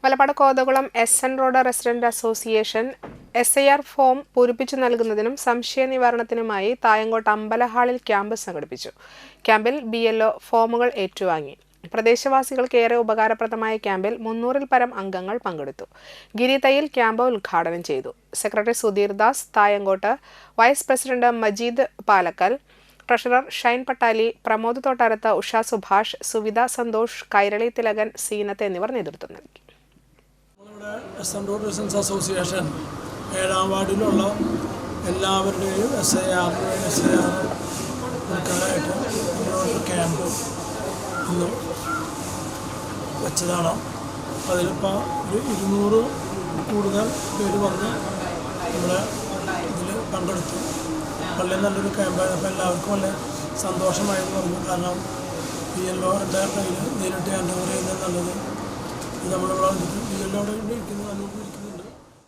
Valappad Kothakulam SN. Road resident association SIR form പൂരിപ്പിച്ചു നൽകുന്നതിനും സംശയ നിവാരണത്തിനുമായി തായങ്കോട്ട് അമ്പലഹാളിൽ ക്യാമ്പ് സംഘടിപ്പിച്ചു. ക്യാമ്പിൽ BLO ഫോമുകൾ ഏറ്റുവാങ്ങി. പ്രദേശവാസികൾക്ക് ഏറെ ഉപകാരപ്രദമായ ക്യാമ്പിൽ 300-ൽ പരം അംഗങ്ങൾ പങ്കെടുത്തു. ഗിരി തയ്യിൽ ക്യാമ്പ് ഉദ്ഘാടനം ചെയ്തു. Secretary Sudheer Das Thayankott, vice president Majeed Palakkal, treasurer Shine Pattali, Pramod Thottarath, Usha Subhash, Suvitha Santhosh, Kairali Thilakan, Seenath എന്നിവർ നേതൃത്വം നൽകി. എസ്.എൻ. റോഡ് റെസിഡൻസ് അസോസിയേഷൻ 7-ാം വാർഡിലുള്ള എല്ലാവരുടെയും SIR കൊടുക്കാനായിട്ട് നമ്മളൊരു ക്യാമ്പ് ഇന്ന് വെച്ചതാണ്. അതിലിപ്പോൾ ഒരു 200 കൂടുതൽ പേര് വന്ന് നമ്മുടെ ഇതിൽ പങ്കെടുത്തു. വളരെ നല്ലൊരു ക്യാമ്പായപ്പോൾ എല്ലാവർക്കും വളരെ സന്തോഷമായെന്ന് പറഞ്ഞു. കാരണം BLO കയ്യിൽ നേരിട്ട് ഹാൻഡ് ഓവർ ചെയ്യുന്നത് നല്ലത്. ഇത് നമ്മളിവിടെ BLO ഇരിക്കുന്നത്